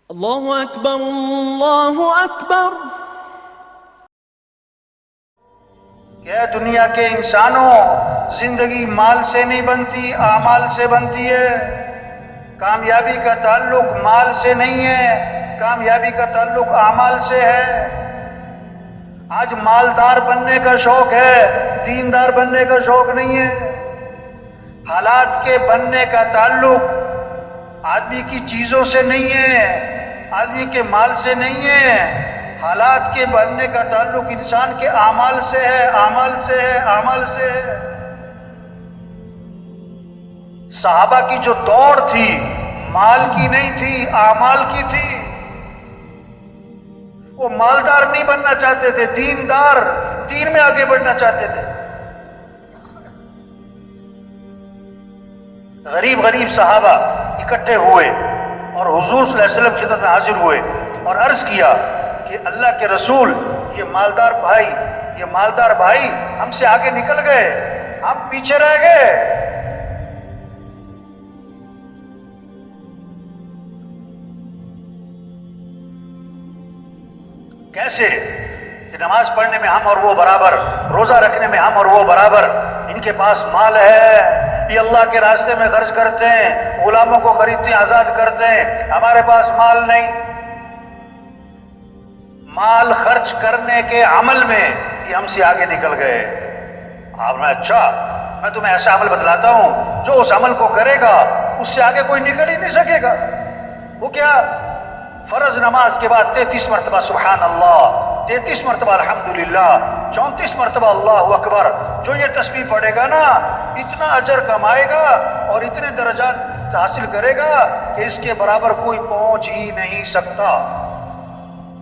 اللہ اکبر اللہ اکبر۔ کہ دنیا کے انسانوں، زندگی مال سے نہیں بنتی، اعمال سے بنتی ہے۔ کامیابی کا تعلق مال سے نہیں ہے، کامیابی کا تعلق اعمال سے ہے۔ آج مالدار بننے کا شوق ہے، دیندار بننے کا شوق نہیں ہے۔ حالات کے بننے کا تعلق آدمی کی چیزوں سے نہیں ہے، آدمی کے مال سے نہیں ہے۔ حالات کے بننے کا تعلق انسان کے اعمال سے ہے، اعمال سے ہے، اعمال سے ہے۔ صحابہ کی جو دوڑ تھی مال کی نہیں تھی، اعمال کی تھی۔ وہ مالدار نہیں بننا چاہتے تھے، دیندار، دین میں آگے بڑھنا چاہتے تھے۔ غریب غریب صحابہ اکٹھے ہوئے اور حضور صلی اللہ علیہ وسلم کی خدمت میں حاضر ہوئے اور عرض کیا کہ اللہ کے رسول، یہ مالدار بھائی ہم سے آگے نکل گئے، ہم پیچھے رہ گئے۔ کیسے کہ نماز پڑھنے میں ہم اور وہ برابر، روزہ رکھنے میں ہم اور وہ برابر، ان کے پاس مال ہے، یہ اللہ کے راستے میں خرچ کرتے ہیں، غلاموں کو خریدتے ہیں، آزاد کرتے ہیں، ہمارے پاس مال نہیں۔ مال خرچ کرنے کے عمل میں یہ ہم سے آگے نکل گئے۔ آپ نے اچھا، میں تمہیں ایسا عمل بتلاتا ہوں جو اس عمل کو کرے گا اس سے آگے کوئی نکل ہی نہیں سکے گا۔ وہ کیا؟ فرض نماز کے بعد 33 مرتبہ سبحان اللہ، 33 مرتبہ الحمدللہ، 34 مرتبہ اللہ اکبر۔ جو یہ تسبیح پڑھے گا نا، اتنا اجر کمائے گا اور اتنے درجات حاصل کرے گا کہ اس کے برابر کوئی پہنچ ہی نہیں سکتا،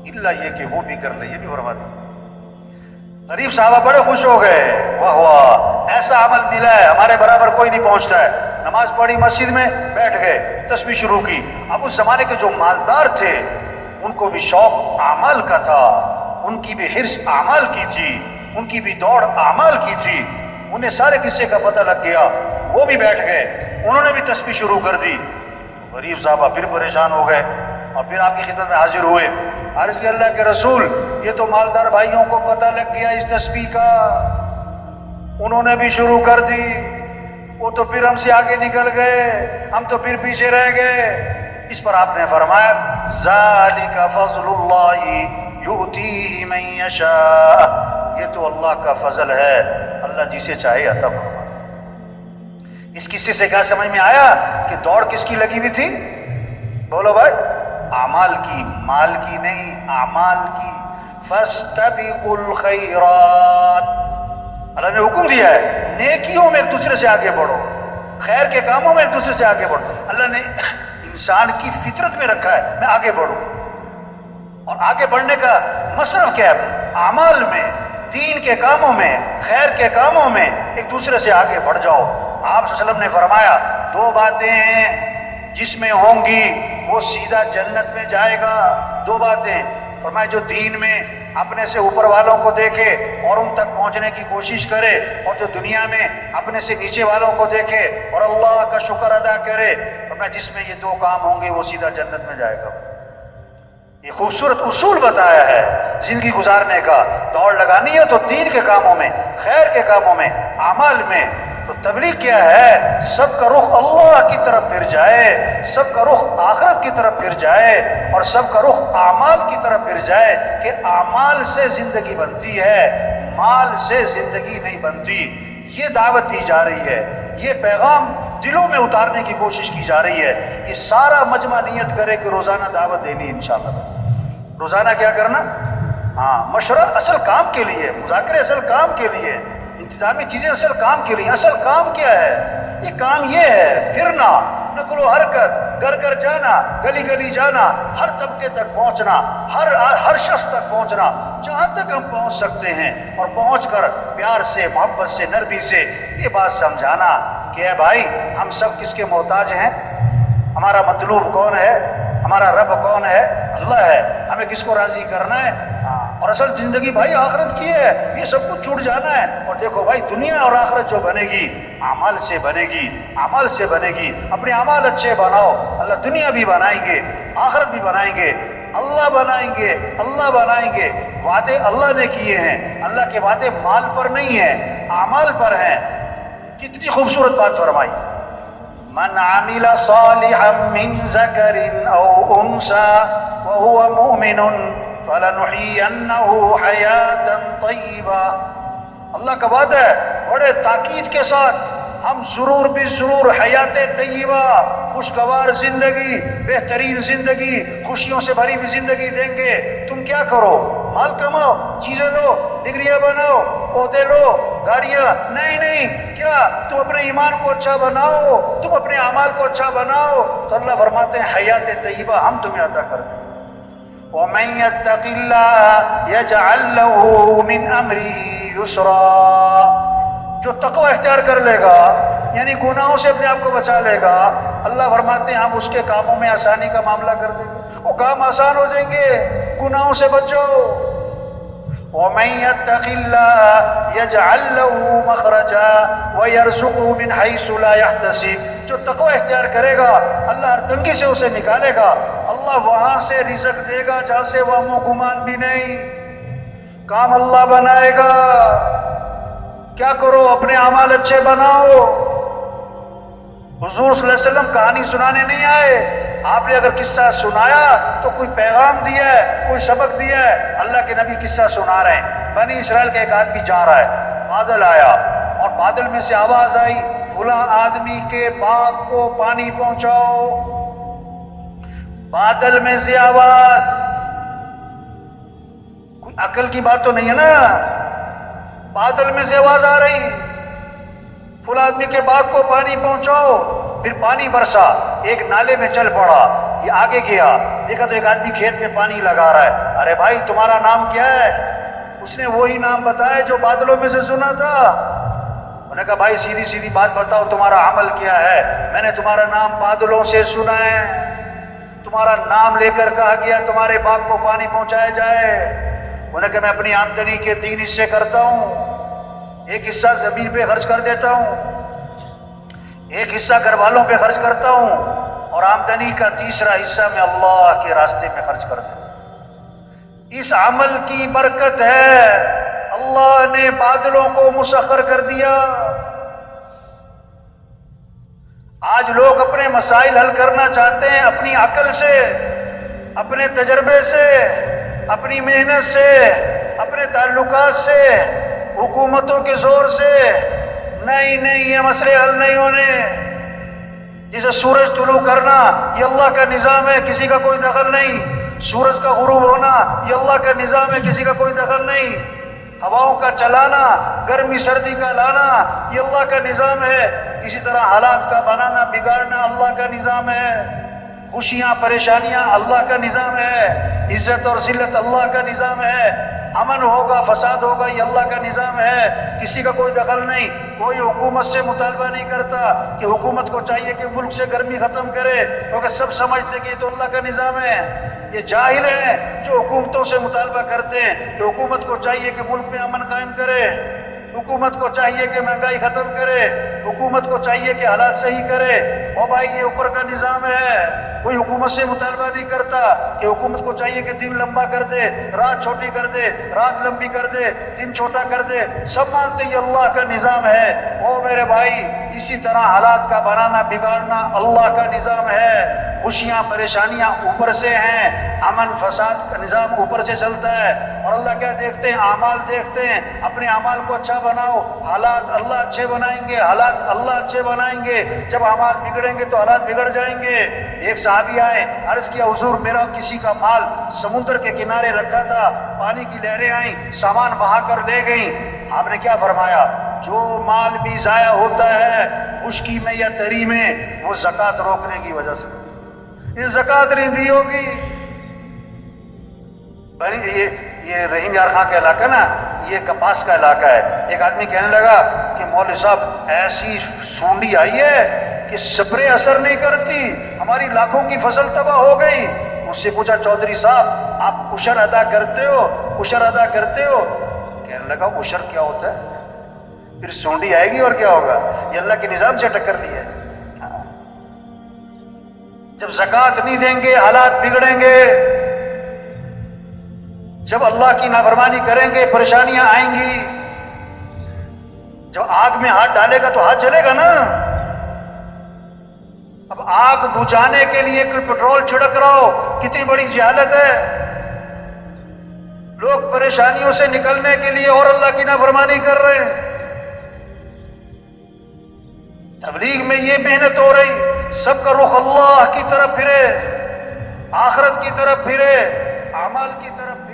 الا یہ کہ وہ بھی کر لے۔ یہ بھی فرما دیں۔ غریب صحابہ بڑے خوش ہو گئے، واہ واہ، ایسا عمل ملا ہے، ہمارے برابر کوئی نہیں پہنچتا ہے۔ نماز پڑھی مسجد میں، بیٹھ گئے، تسبیح شروع کی۔ اب اس زمانے کے جو مالدار تھے ان کو بھی شوق اعمال کا تھا، ان کی بھی حرص اعمال کی تھی، ان کی بھی دوڑ اعمال کی تھی۔ انہیں سارے قصے کا پتہ لگ گیا، وہ بھی بیٹھ گئے، انہوں نے بھی تسبیح شروع کر دی۔ غریب صحابہ پھر پریشان ہو گئے اور پھر آپ کی خدمت میں حاضر ہوئے۔ عرض کہ اللہ کے رسول، یہ تو مالدار بھائیوں کو پتہ لگ گیا اس تسبیح کا، انہوں نے بھی شروع کر دی، وہ تو پھر ہم سے آگے نکل گئے، ہم تو پھر پیچھے رہ گئے۔ اس پر آپ نے فرمایا ذالک فضل اللہ یؤتیہ من یشاء، یہ تو اللہ کا فضل ہے، اللہ جسے چاہے عطا فرماتا۔ اس قصے سے کیا سمجھ میں آیا کہ دوڑ کس کی لگی ہوئی تھی؟ بولو بھائی، اعمال کی، مال کی نہیں، اعمال کی۔ فاستبقوا الخیرات، اللہ نے حکم دیا ہے نیکیوں میں ایک دوسرے سے آگے بڑھو، خیر کے کاموں میں ایک دوسرے سے آگے بڑھو۔ اللہ نے انسان کی فطرت میں رکھا ہے میں آگے بڑھوں، اور آگے بڑھنے کا مصرف کیا ہے؟ اعمال میں، دین کے کاموں میں، خیر کے کاموں میں ایک دوسرے سے آگے بڑھ جاؤ۔ آپ صلی اللہ علیہ وسلم نے فرمایا دو باتیں ہیں جس میں ہوں گی وہ سیدھا جنت میں جائے گا۔ دو باتیں فرمایا، جو دین میں اپنے سے اوپر والوں کو دیکھے اور ان تک پہنچنے کی کوشش کرے، اور جو دنیا میں اپنے سے نیچے والوں کو دیکھے اور اللہ کا شکر ادا کرے، فرمایا جس میں یہ دو کام ہوں گے وہ سیدھا جنت میں جائے گا۔ یہ خوبصورت اصول بتایا ہے زندگی گزارنے کا۔ دوڑ لگانی ہے تو دین کے کاموں میں، خیر کے کاموں میں، اعمال میں۔ تو تبلیغ کیا ہے؟ سب کا رخ اللہ کی طرف پھر جائے، سب کا رخ آخرت کی طرف پھر جائے، اور سب کا رخ اعمال کی طرف پھر جائے کہ اعمال سے زندگی بنتی ہے، مال سے زندگی نہیں بنتی۔ یہ دعوت دی جا رہی ہے، یہ پیغام دلوں میں اتارنے کی کوشش کی جا رہی ہے۔ یہ سارا مجمع نیت کرے کہ روزانہ دعوت دینی انشاءاللہ۔ روزانہ کیا کرنا؟ ہاں، مشورہ اصل کام کے لیے، مذاکرے اصل کام کے لیے، انتظامی چیزیں اصل کام کے لیے۔ اصل کام کیا ہے؟ یہ کام یہ ہے پھرنا، نقل و حرکت، گھر گھر جانا، گلی گلی جانا، ہر طبقے تک پہنچنا، ہر شخص تک پہنچنا، جہاں تک ہم پہنچ سکتے ہیں، اور پہنچ کر پیار سے، محبت سے، نرمی سے یہ بات سمجھانا کہ اے بھائی، ہم سب کس کے محتاج ہیں؟ ہمارا مطلوب کون ہے؟ ہمارا رب کون ہے؟ اللہ ہے۔ ہمیں کس کو راضی کرنا ہے؟ اور اصل زندگی بھائی آخرت کی ہے، یہ سب کچھ چھوٹ جانا ہے۔ اور دیکھو بھائی، دنیا اور آخرت جو بنے گی اعمال سے بنے گی، اعمال سے بنے گی۔ اپنے اعمال اچھے بناؤ، اللہ دنیا بھی بنائیں گے، آخرت بھی بنائیں گے، اللہ بنائیں گے، اللہ بنائیں گے۔ وعدے اللہ نے کیے ہیں، اللہ کے وعدے مال پر نہیں ہیں، اعمال پر ہیں۔ کتنی خوبصورت بات فرمائی، من عمل صالحا من ذکر او انثى وهو مؤمن فلنحيينه حیاتا طیبا۔ اللہ کا وعدہ ہے بڑے تاکید کے ساتھ، ہم ضرور بھی ضرور حیات طیبہ، خوشگوار زندگی، بہترین زندگی، خوشیوں سے بھری ہوئی زندگی دیں گے۔ تم کیا کرو؟ مال کماؤ، چیزیں لو، ڈگریاں بناؤ، عہدے لو، گاڑیاں، نہیں، کیا تم اپنے ایمان کو اچھا بناؤ، تم اپنے اعمال کو اچھا بناؤ تو اللہ فرماتے ہیں حیات طیبہ ہم تمہیں عطا کر دیں۔ وَمَن يَتَّقِ اللَّهَ يَجْعَل لَّهُ مِنْ أَمْرِهِ يُسْرًا۔ جو تقوی اختیار کر لے گا یعنی گناہوں سے اپنے آپ کو بچا لے گا، اللہ فرماتے ہیں ہم اس کے کاموں میں آسانی کا معاملہ کر دیں گے، وہ کام آسان ہو جائیں گے، گناہوں سے بچو۔ وَمَن يَتَّقِ اللَّهَ يَجْعَل لَّهُ مَخْرَجًا وَيَرْزُقْهُ مِنْ حَيْثُ لَا يَحْتَسِبُ۔ جو تقوی اختیار کرے گا اللہ ہر تنگی سے اسے نکالے گا، اللہ وہاں سے رزق دے گا جہاں سے وہ گمان بھی نہیں، کام اللہ بنائے گا۔ کیا کرو؟ اپنے اعمال اچھے بناؤ۔ حضور صلی اللہ علیہ وسلم کہانی سنانے نہیں آئے، آپ نے اگر قصہ سنایا تو کوئی پیغام دیا ہے، کوئی سبق دیا ہے۔ اللہ کے نبی قصہ سنا رہے ہیں، بنی اسرائیل کا ایک آدمی جا رہا ہے، بادل آیا اور بادل میں سے آواز آئی فلاں آدمی کے باغ کو پانی پہنچاؤ۔ بادل میں سے آواز، کوئی عقل کی بات تو نہیں ہے نا، بادل میں سے آواز آ رہی فلاں آدمی کے باغ کو پانی پہنچاؤ۔ پھر پانی برسا، ایک نالے میں چل پڑا، یہ آگے گیا، دیکھا تو ایک آدمی کھیت میں پانی لگا رہا ہے۔ ارے بھائی تمہارا نام کیا ہے؟ اس نے وہی نام بتایا جو بادلوں میں سے سنا تھا۔ انہوں نے کہا بھائی سیدھی بات بتاؤ تمہارا عمل کیا ہے؟ میں نے تمہارا نام بادلوں سے سنا ہے، تمہارا نام لے کر کہا گیا تمہارے باغ کو پانی پہنچایا جائے۔ انہوں نے کہا میں اپنی آمدنی کے 3 حصے کرتا ہوں، ایک حصہ زمین پہ خرچ کر دیتا ہوں، ایک حصہ گھر والوں پہ خرچ کرتا ہوں، اور آمدنی کا تیسرا حصہ میں اللہ کے راستے میں خرچ کرتا ہوں۔ اس عمل کی برکت ہے، اللہ نے بادلوں کو مسخر کر دیا۔ آج لوگ اپنے مسائل حل کرنا چاہتے ہیں اپنی عقل سے، اپنے تجربے سے، اپنی محنت سے، اپنے تعلقات سے، حکومتوں کے زور سے۔ نہیں، یہ مسئلے حل نہیں ہونے۔ جسے سورج طلوع کرنا یہ اللہ کا نظام ہے، کسی کا کوئی دخل نہیں۔ سورج کا غروب ہونا یہ اللہ کا نظام ہے، کسی کا کوئی دخل نہیں۔ ہواؤں کا چلانا، گرمی سردی کا لانا یہ اللہ کا نظام ہے، کسی طرح حالات کا بنانا بگاڑنا اللہ کا نظام ہے۔ خوشیاں پریشانیاں اللہ کا نظام ہے، عزت اور ذلت اللہ کا نظام ہے، امن ہوگا فساد ہوگا یہ اللہ کا نظام ہے، کسی کا کوئی دخل نہیں۔ کوئی حکومت سے مطالبہ نہیں کرتا کہ حکومت کو چاہیے کہ ملک سے گرمی ختم کرے، کیونکہ سب سمجھتے کہ یہ تو اللہ کا نظام ہے۔ یہ جاہل ہیں جو حکومتوں سے مطالبہ کرتے ہیں کہ حکومت کو چاہیے کہ ملک میں امن قائم کرے، حکومت کو چاہیے کہ مہنگائی ختم کرے، حکومت کو چاہیے کہ حالات صحیح کرے۔ او بھائی یہ اوپر کا نظام ہے، کوئی حکومت سے مطالبہ نہیں کرتا کہ حکومت کو چاہیے کہ دن لمبا کر دے، رات چھوٹی کر دے، رات لمبی کر دے، دن چھوٹا کر دے۔ سب مانتے ہیں یہ اللہ کا نظام ہے۔ او میرے بھائی اسی طرح حالات کا بنانا بگاڑنا اللہ کا نظام ہے۔ خوشیاں پریشانیاں اوپر سے ہیں، امن فساد کا نظام اوپر سے چلتا ہے، اور اللہ کیا دیکھتے ہیں؟ اعمال دیکھتے ہیں۔ اپنے اعمال کو اچھا بناؤ، حالات اللہ اچھے بنائیں گے، حالات اللہ اچھے بنائیں گے۔ جب اعمال بگڑیں گے تو حالات بگڑ جائیں گے۔ ایک صحابی آئے، عرض کیا حضور میرا کسی کا مال سمندر کے کنارے رکھا تھا، پانی کی لہریں آئیں، سامان بہا کر لے گئیں۔ آپ نے کیا فرمایا؟ جو مال بھی ضائع ہوتا ہے خشکی میں یا تری میں وہ زکوٰۃ روکنے کی وجہ سے، یہ زکوٰۃ نہیں دی ہوگی۔ یہ رحیم یار خان کا علاقہ نا، یہ کپاس کا علاقہ ہے۔ ایک آدمی کہنے لگا کہ مولوی صاحب ایسی سونڈی آئی ہے کہ سپرے اثر نہیں کرتی، ہماری لاکھوں کی فصل تباہ ہو گئی۔ مجھ سے پوچھا چودھری صاحب آپ عشر ادا کرتے ہو؟ عشر ادا کرتے ہو؟ کہنے لگا عشر کیا ہوتا ہے؟ پھر سونڈی آئے گی اور کیا ہوگا؟ یہ اللہ کے نظام سے ٹکر لی ہے۔ جب زکوٰۃ نہیں دیں گے حالات بگڑیں گے، جب اللہ کی نافرمانی کریں گے پریشانیاں آئیں گی، جب آگ میں ہاتھ ڈالے گا تو ہاتھ جلے گا نا۔ اب آگ بجھانے کے لیے کوئی پٹرول چھڑک رہا ہو، کتنی بڑی جہالت ہے۔ لوگ پریشانیوں سے نکلنے کے لیے اور اللہ کی نافرمانی کر رہے ہیں۔ تبلیغ میں یہ محنت ہو رہی، سب کا رخ اللہ کی طرف پھرے، آخرت کی طرف پھرے، اعمال کی طرف